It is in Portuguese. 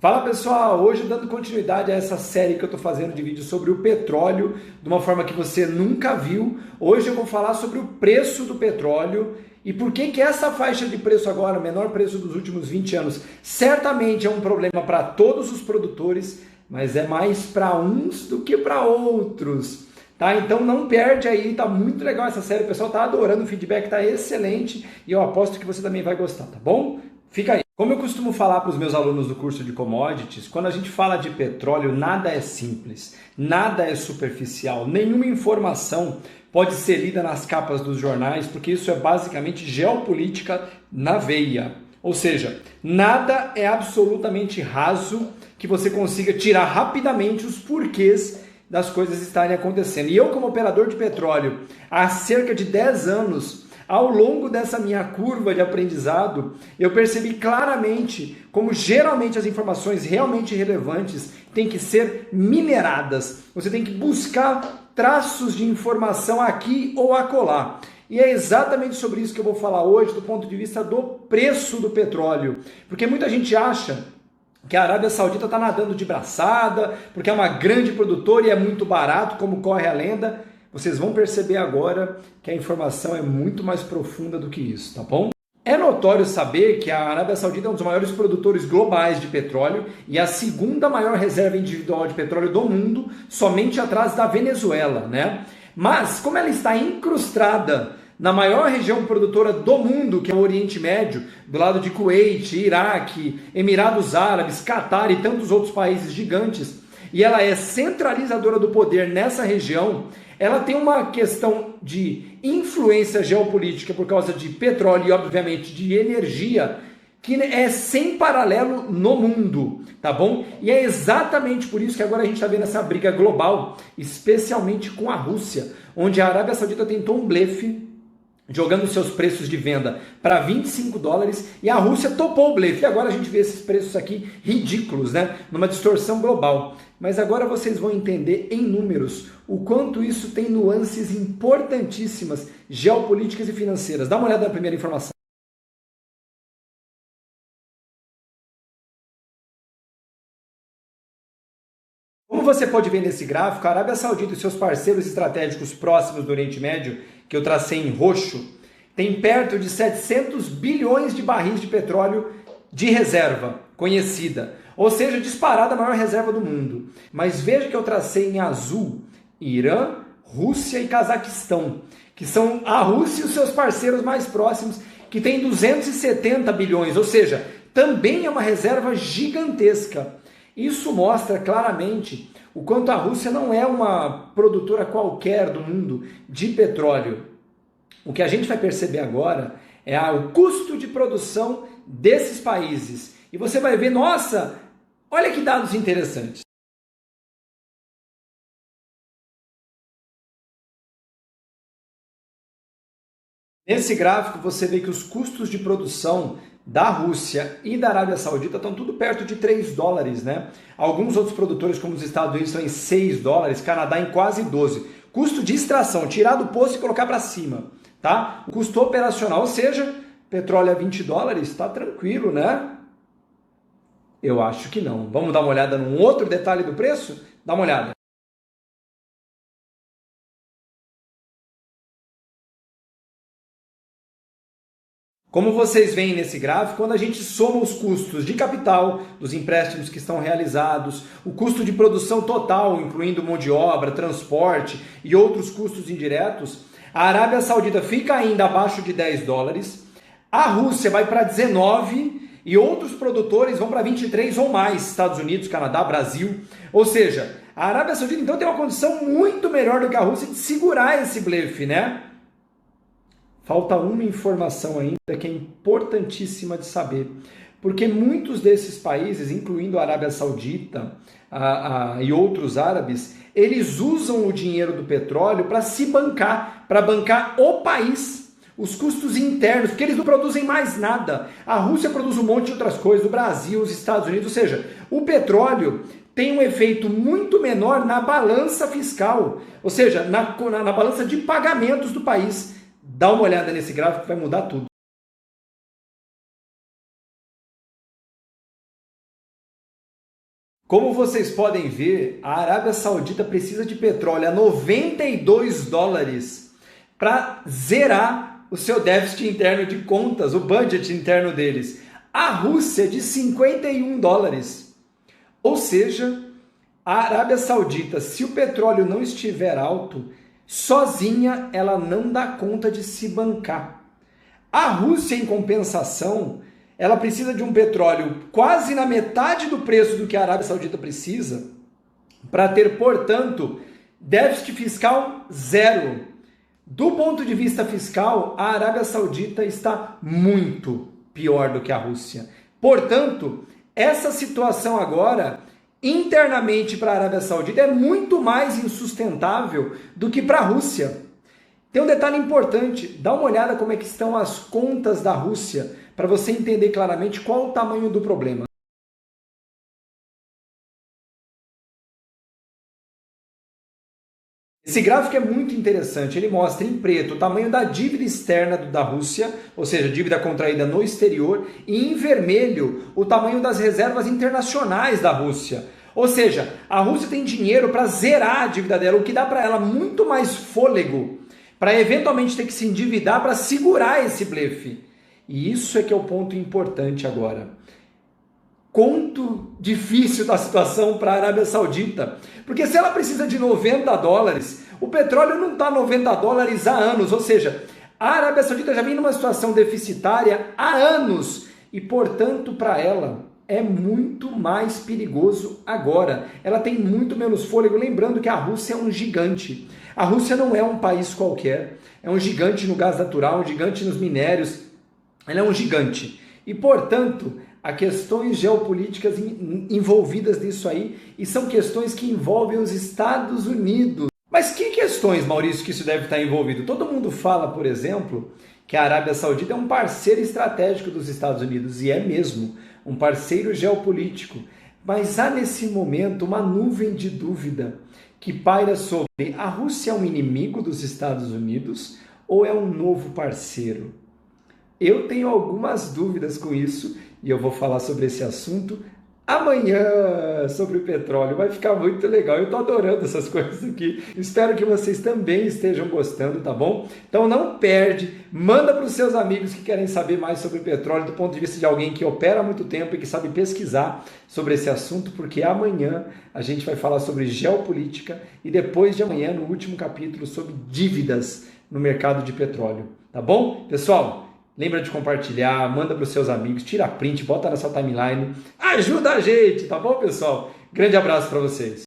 Fala pessoal, hoje dando continuidade a essa série que eu estou fazendo de vídeos sobre o petróleo, de uma forma que você nunca viu. Hoje eu vou falar sobre o preço do petróleo e por que essa faixa de preço agora, o menor preço dos últimos 20 anos, certamente é um problema para todos os produtores, mas é mais para uns do que para outros. Tá? Então não perde aí, tá muito legal essa série, o pessoal tá adorando, o feedback tá excelente e eu aposto que você também vai gostar, tá bom? Fica aí. Como eu costumo falar para os meus alunos do curso de commodities, quando a gente fala de petróleo, nada é simples, nada é superficial, nenhuma informação pode ser lida nas capas dos jornais, porque isso é basicamente geopolítica na veia. Ou seja, nada é absolutamente raso que você consiga tirar rapidamente os porquês das coisas estarem acontecendo. E eu, como operador de petróleo, há cerca de 10 anos, ao longo dessa minha curva de aprendizado, eu percebi claramente como geralmente as informações realmente relevantes têm que ser mineradas. Você tem que buscar traços de informação aqui ou acolá. E é exatamente sobre isso que eu vou falar hoje do ponto de vista do preço do petróleo. Porque muita gente acha que a Arábia Saudita está nadando de braçada, porque é uma grande produtora e é muito barato, como corre a lenda. Vocês vão perceber agora que a informação é muito mais profunda do que isso, tá bom? É notório saber que a Arábia Saudita é um dos maiores produtores globais de petróleo e a segunda maior reserva individual de petróleo do mundo, somente atrás da Venezuela, né? Mas, como ela está incrustada na maior região produtora do mundo, que é o Oriente Médio, do lado de Kuwait, Iraque, Emirados Árabes, Catar e tantos outros países gigantes, e ela é centralizadora do poder nessa região, ela tem uma questão de influência geopolítica por causa de petróleo e, obviamente, de energia, que é sem paralelo no mundo, tá bom? E é exatamente por isso que agora a gente está vendo essa briga global, especialmente com a Rússia, onde a Arábia Saudita tentou um blefe, jogando seus preços de venda para 25 dólares e a Rússia topou o blefe. E agora a gente vê esses preços aqui ridículos, né? Numa distorção global. Mas agora vocês vão entender em números o quanto isso tem nuances importantíssimas, geopolíticas e financeiras. Dá uma olhada na primeira informação. Como você pode ver nesse gráfico, a Arábia Saudita e seus parceiros estratégicos próximos do Oriente Médio, que eu tracei em roxo, tem perto de 700 bilhões de barris de petróleo de reserva conhecida, ou seja, disparada a maior reserva do mundo. Mas veja que eu tracei em azul Irã, Rússia e Cazaquistão, que são a Rússia e os seus parceiros mais próximos, que tem 270 bilhões, ou seja, também é uma reserva gigantesca. Isso mostra claramente o quanto a Rússia não é uma produtora qualquer do mundo de petróleo. O que a gente vai perceber agora é o custo de produção desses países. E você vai ver, nossa, olha que dados interessantes. Nesse gráfico você vê que os custos de produção da Rússia e da Arábia Saudita estão tudo perto de 3 dólares, né? Alguns outros produtores, como os Estados Unidos, estão em 6 dólares, Canadá em quase 12. Custo de extração, tirar do poço e colocar para cima, tá? O custo operacional, ou seja, petróleo a 20 dólares, está tranquilo, né? Eu acho que não. Vamos dar uma olhada num outro detalhe do preço? Dá uma olhada. Como vocês veem nesse gráfico, quando a gente soma os custos de capital dos empréstimos que estão realizados, o custo de produção total, incluindo mão de obra, transporte e outros custos indiretos, a Arábia Saudita fica ainda abaixo de 10 dólares, a Rússia vai para 19 e outros produtores vão para 23 ou mais, Estados Unidos, Canadá, Brasil. Ou seja, a Arábia Saudita então tem uma condição muito melhor do que a Rússia de segurar esse blefe, né? Falta uma informação ainda que é importantíssima de saber, porque muitos desses países, incluindo a Arábia Saudita e outros árabes, eles usam o dinheiro do petróleo para se bancar, para bancar o país, os custos internos, porque eles não produzem mais nada. A Rússia produz um monte de outras coisas, o Brasil, os Estados Unidos, ou seja, o petróleo tem um efeito muito menor na balança fiscal, ou seja, na balança de pagamentos do país. Dá uma olhada nesse gráfico que vai mudar tudo. Como vocês podem ver, a Arábia Saudita precisa de petróleo a 92 dólares para zerar o seu déficit interno de contas, o budget interno deles. A Rússia de 51 dólares. Ou seja, a Arábia Saudita, se o petróleo não estiver alto, sozinha ela não dá conta de se bancar. A Rússia, em compensação, ela precisa de um petróleo quase na metade do preço do que a Arábia Saudita precisa para ter, portanto, déficit fiscal zero. Do ponto de vista fiscal, a Arábia Saudita está muito pior do que a Rússia. Portanto, essa situação agora, internamente para a Arábia Saudita, é muito mais insustentável do que para a Rússia. Tem um detalhe importante, dá uma olhada como é que estão as contas da Rússia, para você entender claramente qual o tamanho do problema. Esse gráfico é muito interessante, ele mostra em preto o tamanho da dívida externa da Rússia, ou seja, dívida contraída no exterior, e em vermelho o tamanho das reservas internacionais da Rússia. Ou seja, a Rússia tem dinheiro para zerar a dívida dela, o que dá para ela muito mais fôlego para eventualmente ter que se endividar para segurar esse blefe. E isso é que é o ponto importante agora. Quanto difícil da situação para a Arábia Saudita. Porque se ela precisa de 90 dólares, o petróleo não está 90 dólares há anos. Ou seja, a Arábia Saudita já vem numa situação deficitária há anos. E, portanto, para ela é muito mais perigoso agora. Ela tem muito menos fôlego. Lembrando que a Rússia é um gigante. A Rússia não é um país qualquer. É um gigante no gás natural, um gigante nos minérios. Ela é um gigante. E, portanto, há questões geopolíticas envolvidas nisso aí, e são questões que envolvem os Estados Unidos. Mas que questões, Maurício, que isso deve estar envolvido? Todo mundo fala, por exemplo, que a Arábia Saudita é um parceiro estratégico dos Estados Unidos, e é mesmo, um parceiro geopolítico. Mas há nesse momento uma nuvem de dúvida que paira sobre: a Rússia é um inimigo dos Estados Unidos ou é um novo parceiro? Eu tenho algumas dúvidas com isso e eu vou falar sobre esse assunto amanhã, sobre o petróleo. Vai ficar muito legal. Eu estou adorando essas coisas aqui. Espero que vocês também estejam gostando, tá bom? Então não perde, manda para os seus amigos que querem saber mais sobre o petróleo do ponto de vista de alguém que opera há muito tempo e que sabe pesquisar sobre esse assunto, porque amanhã a gente vai falar sobre geopolítica e depois de amanhã, no último capítulo, sobre dívidas no mercado de petróleo. Tá bom? Pessoal, lembra de compartilhar, manda para os seus amigos, tira print, bota na sua timeline, ajuda a gente, tá bom, pessoal? Grande abraço para vocês.